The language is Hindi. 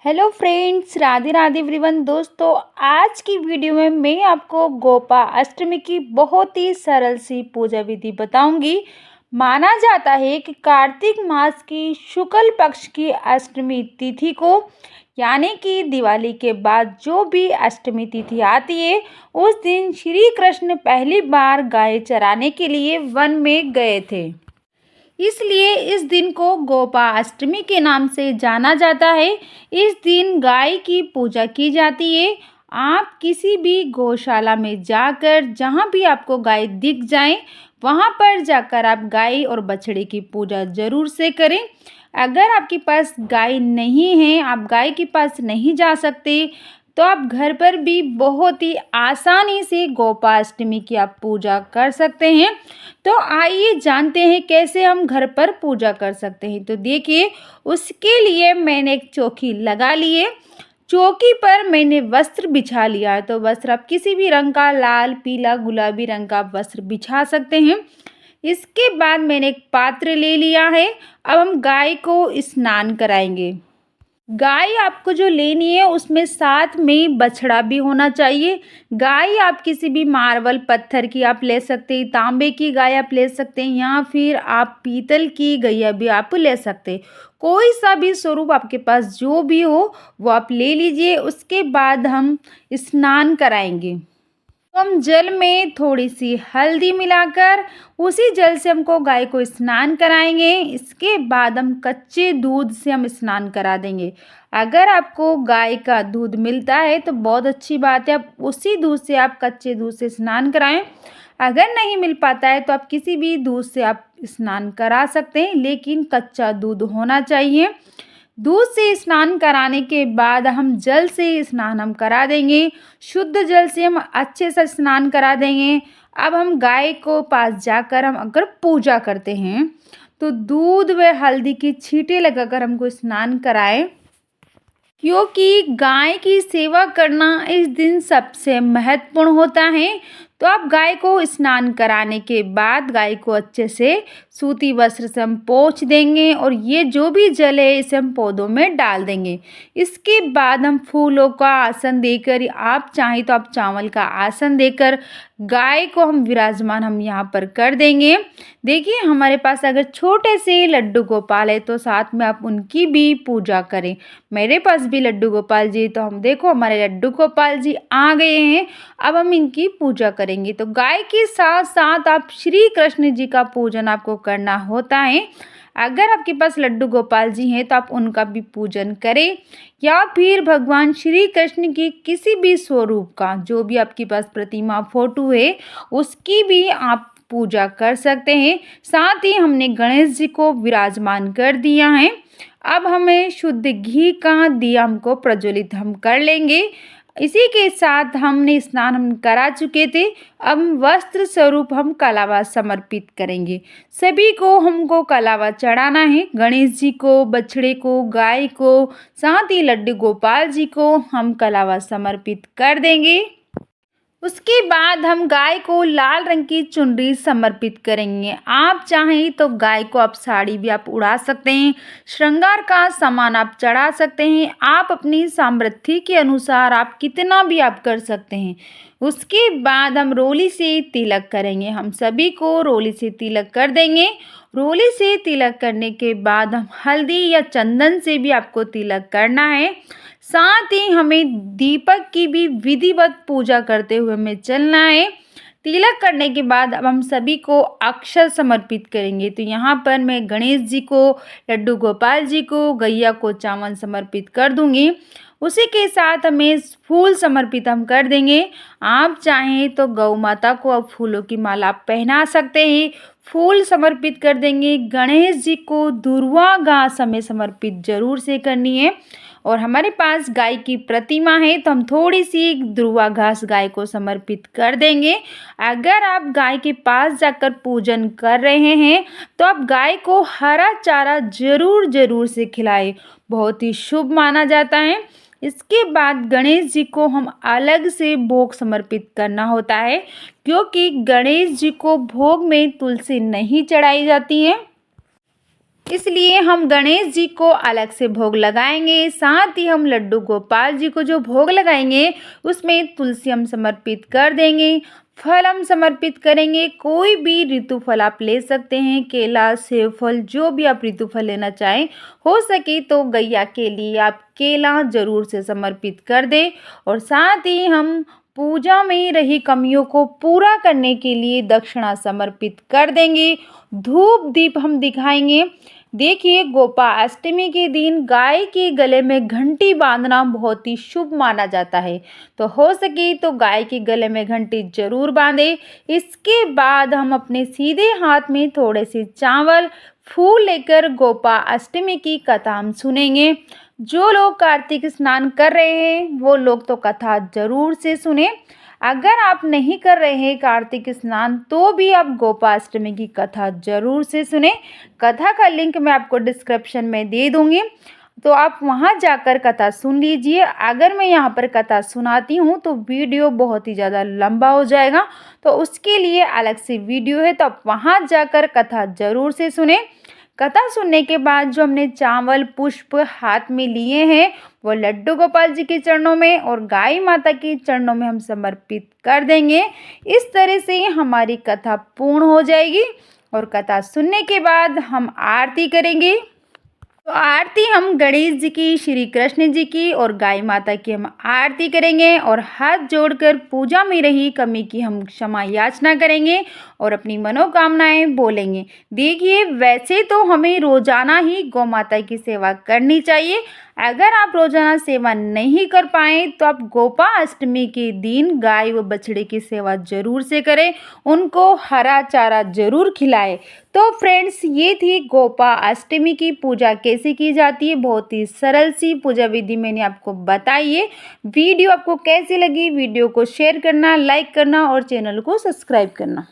Hello friends, Radhe Radhe everyone. दोस्तों, आज की वीडियो में मैं आपको गोपा अष्टमी की बहुत ही सरल सी पूजा विधि बताऊंगी। माना जाता है कि कार्तिक मास की शुक्ल पक्ष की अष्टमी तिथि को, यानी कि दिवाली के बाद जो भी अष्टमी तिथि आती है, उस दिन श्री कृष्ण पहली बार गाय चराने के लिए वन में गए थे। इसलिए इस दिन को गोपा अष्टमी के नाम से जाना जाता है। इस दिन गाय की पूजा की जाती है। आप किसी भी गौशाला में जाकर जहाँ भी आपको गाय दिख जाए, वहाँ पर जाकर आप गाय और बछड़े की पूजा ज़रूर से करें। अगर आपके पास गाय नहीं है, आप गाय के पास नहीं जा सकते, तो आप घर पर भी बहुत ही आसानी से गोपाष्टमी की आप पूजा कर सकते हैं। तो आइए जानते हैं कैसे हम घर पर पूजा कर सकते हैं। तो देखिए, उसके लिए मैंने एक चौकी लगा ली है। चौकी पर मैंने वस्त्र बिछा लिया है। तो वस्त्र आप किसी भी रंग का, लाल, पीला, गुलाबी रंग का वस्त्र बिछा सकते हैं। इसके बाद मैंने एक पात्र ले लिया है। अब हम गाय को स्नान कराएंगे। गाय आपको जो लेनी है उसमें साथ में बछड़ा भी होना चाहिए। गाय आप किसी भी मार्बल पत्थर की आप ले सकते हैं, तांबे की गाय आप ले सकते हैं, या फिर आप पीतल की गैया भी आप ले सकते हैं। कोई सा भी स्वरूप आपके पास जो भी हो वो आप ले लीजिए। उसके बाद हम स्नान कराएंगे। तो हम जल में थोड़ी सी हल्दी मिलाकर उसी जल से हमको गाय को स्नान कराएंगे। इसके बाद हम कच्चे दूध से हम स्नान करा देंगे। अगर आपको गाय का दूध मिलता है तो बहुत अच्छी बात है, आप उसी दूध से, आप कच्चे दूध से स्नान कराएं। अगर नहीं मिल पाता है तो आप किसी भी दूध से आप स्नान करा सकते हैं, लेकिन कच्चा दूध होना चाहिए। दूध से स्नान कराने के बाद हम जल से स्नान हम करा देंगे। शुद्ध जल से हम अच्छे से स्नान करा देंगे। अब हम गाय को पास जाकर हम अगर पूजा करते हैं तो दूध व हल्दी की छींटे लगाकर हमको स्नान कराएं, क्योंकि गाय की सेवा करना इस दिन सबसे महत्वपूर्ण होता है। तो आप गाय को स्नान कराने के बाद गाय को अच्छे से सूती वस्त्र से हम पोंछ देंगे, और ये जो भी जल है इसे हम पौधों में डाल देंगे। इसके बाद हम फूलों का आसन देकर, आप चाहें तो आप चावल का आसन देकर गाय को हम विराजमान हम यहाँ पर कर देंगे। देखिए, हमारे पास अगर छोटे से लड्डू गोपाल है तो साथ में आप उनकी भी पूजा करें। मेरे पास भी लड्डू गोपाल जी, तो हम देखो हमारे लड्डू गोपाल जी आ गए हैं। अब हम इनकी पूजा करेंगे। तो गाय के साथ साथ आप श्री कृष्ण जी का पूजन आपको करना होता है। अगर आपके पास लड्डू गोपाल जी हैं तो आप उनका भी पूजन करें, या फिर भगवान श्री कृष्ण की किसी भी स्वरूप का, जो भी आपके पास प्रतिमा फोटो है, उसकी भी आप पूजा कर सकते हैं। साथ ही हमने गणेश जी को विराजमान कर दिया है। अब हमें शुद्ध घी का दिया हमको प्रज्वलित हम कर लेंगे। इसी के साथ हमने स्नान हम करा चुके थे। अब वस्त्र स्वरूप हम कलावा समर्पित करेंगे। सभी को हमको कलावा चढ़ाना है। गणेश जी को, बछड़े को, गाय को, साथ ही लड्डू गोपाल जी को हम कलावा समर्पित कर देंगे। उसके बाद हम गाय को लाल रंग की चुनरी समर्पित करेंगे। आप चाहें तो गाय को आप साड़ी भी आप उड़ा सकते हैं, श्रृंगार का सामान आप चढ़ा सकते हैं। आप अपनी सामर्थ्य के अनुसार आप कितना भी आप कर सकते हैं। उसके बाद हम रोली से तिलक करेंगे। हम सभी को रोली से तिलक कर देंगे। रोली से तिलक करने के बाद हम हल्दी या चंदन से भी आपको तिलक करना है। साथ ही हमें दीपक की भी विधिवत पूजा करते हुए हमें चलना है। तिलक करने के बाद अब हम सभी को अक्षर समर्पित करेंगे। तो यहाँ पर मैं गणेश जी को, लड्डू गोपाल जी को, गैया को चावल समर्पित कर दूंगी। उसी के साथ हमें फूल समर्पित हम कर देंगे। आप चाहें तो गौ माता को आप फूलों की माला आप पहना सकते हैं, फूल समर्पित कर देंगे। गणेश जी को दुर्वा घास हमें समर्पित जरूर से करनी है। और हमारे पास गाय की प्रतिमा है तो हम थोड़ी सी दुर्वा घास गाय को समर्पित कर देंगे। अगर आप गाय के पास जाकर पूजन कर रहे हैं तो आप गाय को हरा चारा जरूर से खिलाएं, बहुत ही शुभ माना जाता है। इसके बाद गणेश जी को हम अलग से भोग समर्पित करना होता है, क्योंकि गणेश जी को भोग में तुलसी नहीं चढ़ाई जाती है। इसलिए हम गणेश जी को अलग से भोग लगाएंगे। साथ ही हम लड्डू गोपाल जी को जो भोग लगाएंगे उसमें तुलसी हम समर्पित कर देंगे, फल हम समर्पित करेंगे। कोई भी ऋतु फल आप ले सकते हैं, केला, सेब फल, जो भी आप ऋतु फल लेना चाहें। हो सके तो गैया के लिए आप केला जरूर से समर्पित कर दें। और साथ ही हम पूजा में रही कमियों को पूरा करने के लिए दक्षिणा समर्पित कर देंगे, धूप दीप हम दिखाएंगे। देखिए, गोपाष्टमी के दिन गाय के गले में घंटी बांधना बहुत ही शुभ माना जाता है, तो हो सके तो गाय के गले में घंटी जरूर बांधे। इसके बाद हम अपने सीधे हाथ में थोड़े से चावल, फूल लेकर गोपाष्टमी की कथा हम सुनेंगे। जो लोग कार्तिक स्नान कर रहे हैं वो लोग तो कथा जरूर से सुने। अगर आप नहीं कर रहे हैं कार्तिक स्नान तो भी आप गोपाष्टमी की कथा जरूर से सुने। कथा का लिंक मैं आपको डिस्क्रिप्शन में दे दूंगी, तो आप वहां जाकर कथा सुन लीजिए। अगर मैं यहाँ पर कथा सुनाती हूँ तो वीडियो बहुत ही ज़्यादा लंबा हो जाएगा, तो उसके लिए अलग से वीडियो है, तो आप वहां जाकर कथा जरूर से सुने। कथा सुनने के बाद जो हमने चावल पुष्प हाथ में लिए हैं वो लड्डू गोपाल जी के चरणों में और गाय माता के चरणों में हम समर्पित कर देंगे। इस तरह से हमारी कथा पूर्ण हो जाएगी और कथा सुनने के बाद हम आरती करेंगे। तो आरती हम गणेश जी की, श्री कृष्ण जी की और गाय माता की हम आरती करेंगे और हाथ जोड़कर पूजा में रही कमी की हम क्षमा याचना करेंगे और अपनी मनोकामनाएं बोलेंगे। देखिए, वैसे तो हमें रोजाना ही गौ माता की सेवा करनी चाहिए। अगर आप रोजाना सेवा नहीं कर पाए तो आप गोपाष्टमी के दिन गाय व बछड़े की सेवा जरूर से करें, उनको हरा चारा जरूर खिलाएं। तो फ्रेंड्स, ये थी गोपाष्टमी की पूजा कैसे की जाती है। बहुत ही सरल सी पूजा विधि मैंने आपको बताई है। वीडियो आपको कैसी लगी, वीडियो को शेयर करना, लाइक करना और चैनल को सब्सक्राइब करना।